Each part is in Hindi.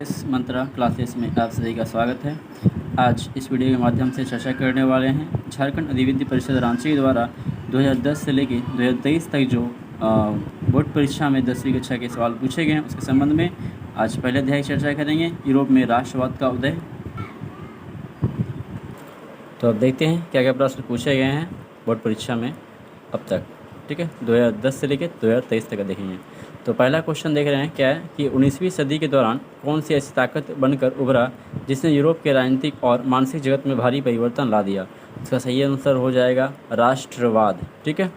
इस मंत्रा क्लासेस में आप सभी का स्वागत है। आज इस वीडियो के माध्यम से चर्चा करने वाले हैं झारखंड अधिविद्य परिषद रांची द्वारा 2010 से लेकर 2023 तक जो बोर्ड परीक्षा में 10वीं कक्षा के सवाल पूछे गए हैं उसके संबंध में आज पहले अध्याय की चर्चा करेंगे, यूरोप में राष्ट्रवाद का उदय। तो अब देखते हैं क्या क्या प्रश्न पूछे गए हैं बोर्ड परीक्षा में अब तक। ठीक है, 2010 से लेकर 2023 तक देखेंगे। तो पहला क्वेश्चन देख रहे हैं क्या है कि 19वीं सदी के दौरान कौन सी ऐसी ताकत बनकर उभरा जिसने यूरोप के राजनीतिक और मानसिक जगत में भारी परिवर्तन ला दिया। इसका सही आंसर हो जाएगा राष्ट्रवाद। ठीक है,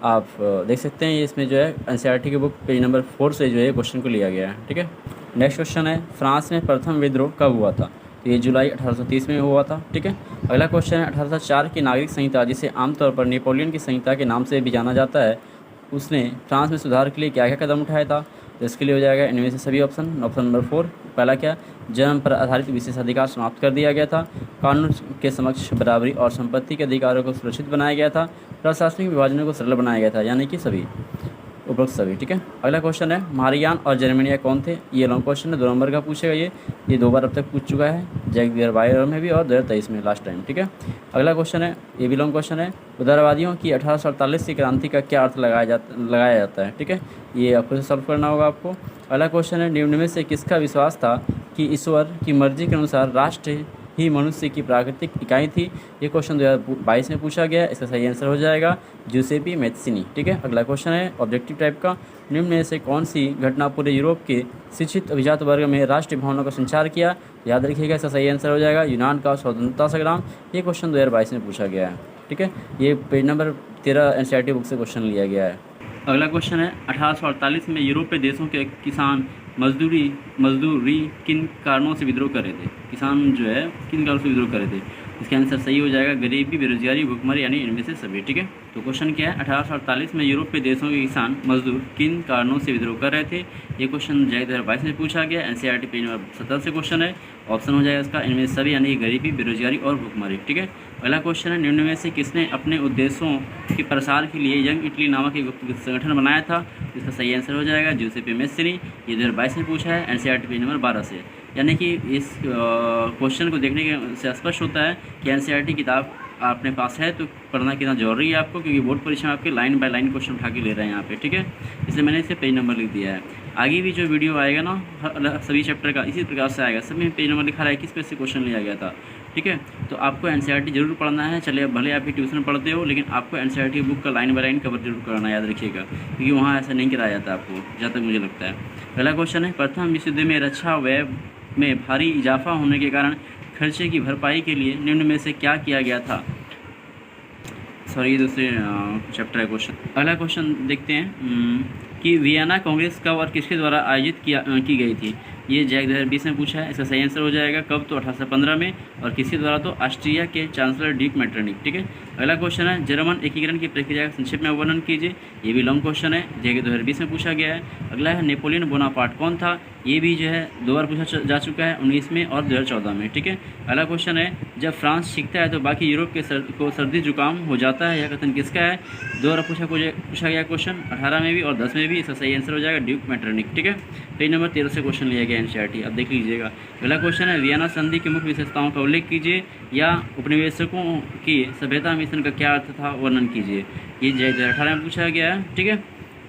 आप देख सकते हैं इसमें जो है एनसीईआरटी की बुक पेज नंबर 4 से जो है क्वेश्चन को लिया गया है। ठीक है, नेक्स्ट क्वेश्चन है फ्रांस में प्रथम विद्रोह कब हुआ था। तो ये जुलाई 1830 में हुआ था। ठीक है, अगला क्वेश्चन है 1804 की नागरिक संहिता जिसे आमतौर पर नेपोलियन की संहिता के नाम से भी जाना जाता है, उसने फ्रांस में सुधार के लिए क्या क्या कदम उठाया था। तो इसके लिए हो जाएगा इनमें से सभी ऑप्शन। ऑप्शन नंबर 4, पहला क्या, जन्म पर आधारित विशेषाधिकार समाप्त कर दिया गया था, कानून के समक्ष बराबरी और संपत्ति के अधिकारों को सुरक्षित बनाया गया था, प्रशासनिक विभाजनों को सरल बनाया गया था, यानी कि सभी, उपरोक्त सभी। ठीक है, अगला क्वेश्चन है मारियान और जर्मेनिया कौन थे। ये लॉन्ग क्वेश्चन है, 2 नंबर का पूछेगा। ये 2 बार अब तक पूछ चुका है, जैक बियर बायर में भी और 2023 में लास्ट टाइम। ठीक है, अगला क्वेश्चन है, ये भी लॉन्ग क्वेश्चन है, उदारवादियों की 1848 की क्रांति का क्या अर्थ लगाया जाता है। ठीक है, ये आपको सॉल्व करना होगा आपको। अगला क्वेश्चन है निम्न में से किसका विश्वास था कि ईश्वर की मर्जी के अनुसार राष्ट्र ही मनुष्य की प्राकृतिक इकाई थी। ये क्वेश्चन 2022 में पूछा गया। इसका सही आंसर हो जाएगा जूसेपी मैत्सिनी। ठीक है, अगला क्वेश्चन है ऑब्जेक्टिव टाइप का, निम्न में से कौन सी घटना पूरे यूरोप के शिक्षित अभिजात वर्ग में राष्ट्रीय भावना का संचार किया। याद रखिएगा इसका सही आंसर हो जाएगा यूनान का स्वतंत्रता संग्राम। ये क्वेश्चन 2022 में पूछा गया है। ठीक है, ये पेज नंबर 13 एनसीईआरटी बुक से क्वेश्चन लिया गया है। अगला क्वेश्चन है 1848 में यूरोपीय देशों के किसान मजदूरी किन कारणों से विद्रोह कर रहे थे। किसान जो है किन कारणों से विद्रोह कर रहे थे। इसका आंसर सही हो जाएगा गरीबी, बेरोजगारी, भुखमरी, यानी इनमें से सभी। ठीक है, तो क्वेश्चन क्या है 1848 में यूरोपीय देशों के किसान मजदूर किन कारणों से विद्रोह कर रहे थे। ये क्वेश्चन 2022 में पूछा गया। एनसीईआरटी पेज नंबर 17 से क्वेश्चन है। ऑप्शन हो जाएगा इसका इनमें से सभी, यानी गरीबी, बेरोजगारी और भुखमरी। ठीक है, अगला क्वेश्चन है निम्न में से किसने अपने उद्देश्यों के प्रसार के लिए यंग इटली नामक एक संगठन बनाया था। इसका सही आंसर हो जाएगा जूसेपी मैत्सिनी। ये 2022 में पूछा है एनसीईआरटी पेज नंबर 12 से। यानी कि इस क्वेश्चन को देखने के से स्पष्ट होता है कि एनसीईआरटी किताब अपने पास है तो पढ़ना कितना जरूरी है आपको, क्योंकि बोर्ड परीक्षा में आपके लाइन बाय लाइन क्वेश्चन उठा के ले रहे हैं यहाँ पे। ठीक है, इसलिए मैंने इसे पेज नंबर लिख दिया है। आगे भी जो वीडियो आएगा ना सभी चैप्टर का इसी प्रकार से आएगा, सब में पेज नंबर लिखा रहा है किस पे से क्वेश्चन लिया गया था। ठीक है, तो आपको एनसीईआरटी जरूर पढ़ना है। चलिए भले आप ट्यूशन पढ़ते हो, लेकिन आपको एनसीईआरटी बुक का लाइन बाय लाइन कवर जरूर करना, याद रखिएगा, क्योंकि वहाँ ऐसा नहीं कराया जाता आपको, जहाँ तक मुझे लगता है। पहला क्वेश्चन है प्रथम विश्व युद्ध में रक्षा व्यय में भारी इजाफा होने के कारण खर्चे की भरपाई के लिए निम्न में से क्या किया गया था। सॉरी, दूसरे चैप्टर है क्वेश्चन। अगला क्वेश्चन देखते हैं कि वियना कांग्रेस कब और किसके द्वारा आयोजित की गई थी। ये जैक 2020 में पूछा है। इसका सही आंसर हो जाएगा कब, तो 1815 में, और किसके द्वारा, तो ऑस्ट्रिया के चांसलर डीक मेटरनिक। ठीक है, अगला क्वेश्चन है जर्मन एकीकरण की प्रक्रिया का संक्षेप में वर्णन कीजिए। ये भी लॉन्ग क्वेश्चन है, जैक 2020 में पूछा गया है। अगला है नेपोलियन बोनापार्ट कौन था। ये भी जो है 2 बार पूछा जा चुका है, 19 में और 2014 में। ठीक है, अगला क्वेश्चन है जब फ्रांस सीखता है तो बाकी यूरोप के को सर्दी जुकाम हो जाता है, यह कथन किसका है। 2 बार पूछा गया क्वेश्चन, 18 में भी और 10 में भी। इसका सही आंसर हो जाएगा ड्यूक मेटरनिक। ठीक है, पेज नंबर 13 से क्वेश्चन लिया गया एनसीईआरटी, अब देख लीजिएगा। अगला क्वेश्चन है वियना संधि की मुख्य विशेषताओं का उल्लेख कीजिए या उपनिवेशकों की सभ्यता मिशन का क्या अर्थ था, वर्णन कीजिए। ये 2018 में पूछा गया है। ठीक है,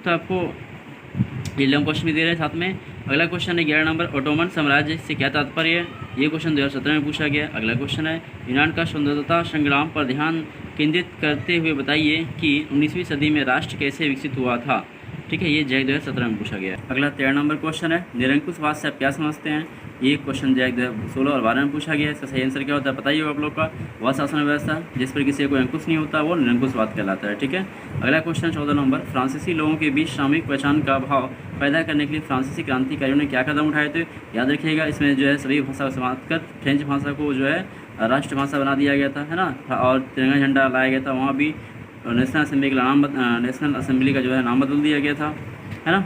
तो आपको ये लॉन्ग क्वेश्चन भी दे रहे हैं साथ में। अगला क्वेश्चन है 11 नंबर ओटोमन साम्राज्य से क्या तात्पर्य है। ये क्वेश्चन 2017 में पूछा गया। अगला क्वेश्चन है यूनान का स्वतंत्रता संग्राम पर ध्यान केंद्रित करते हुए बताइए कि 19वीं सदी में राष्ट्र कैसे विकसित हुआ था। ठीक है, ये जैक 2017 में पूछा गया। अगला 13 नंबर क्वेश्चन है निरंकुशवाद से आप क्या समझते हैं। ये क्वेश्चन जैक 2016 और 12 में पूछा गया है। इसका सही आंसर क्या होता है बताइए आप लोग का। वह शासन व्यवस्था जिस पर किसी को अंकुश नहीं होता वो निरंकुशवाद कहलाता है। ठीक है, अगला क्वेश्चन 14 नंबर फ्रांसीसी लोगों के बीच सामूहिक पहचान का भाव पैदा करने के लिए फ्रांसीसी क्रांतिकारियों ने क्या कदम उठाए थे। याद रखिएगा इसमें जो है सभी भाषा को समाप्त कर फ्रेंच भाषा को जो है राष्ट्रभाषा बना दिया गया था, है ना, और तिरंगा झंडा लाया गया था। वहाँ भी नेशनल असेंबली का जो है नाम बदल दिया गया था, है ना।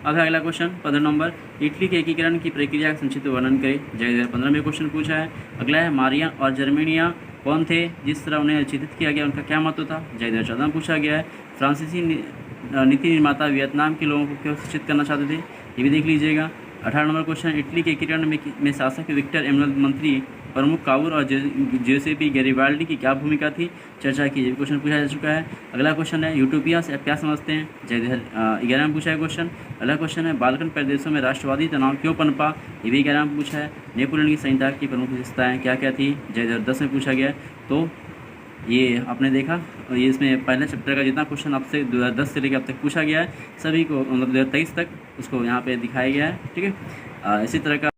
अब है अगला क्वेश्चन 15 नंबर इटली के एकीकरण की प्रक्रिया का संक्षिप्त वर्णन करें। 2015 में क्वेश्चन पूछा है। अगला है मारिया और जर्मेनिया कौन थे जिस तरह उन्हें चित्रित किया गया, उनका क्या महत्व था। 2014 में पूछा गया है। फ्रांसीसी नीति निर्माता वियतनाम के लोगों को क्यों शिक्षित करना चाहते थे, ये भी देख लीजिएगा। 18 नंबर क्वेश्चन, इटली के एकीकरण में शासक विक्टर एमैनुअल, मंत्री प्रमुख कावूर और जोसेपी गैरिबाल्डी की क्या भूमिका थी, चर्चा कीजिए, क्वेश्चन पूछा जा चुका है। अगला क्वेश्चन है यूटोपिया से आप क्या समझते हैं, जय 11 में पूछा है क्वेश्चन। अगला क्वेश्चन है बाल्कन प्रदेशों में राष्ट्रवादी तनाव क्यों पनपा, ये भी 11 में पूछा है। नेपोलियन की संहिता की प्रमुख विशेषताएं क्या क्या थी, जय 10 में पूछा गया। तो ये आपने देखा, ये इसमें पहले चैप्टर का जितना क्वेश्चन आपसे 2010 से लेकर अब तक पूछा गया है, सभी को मतलब 2023 तक उसको यहाँ पे दिखाया गया है। ठीक है, इसी तरह का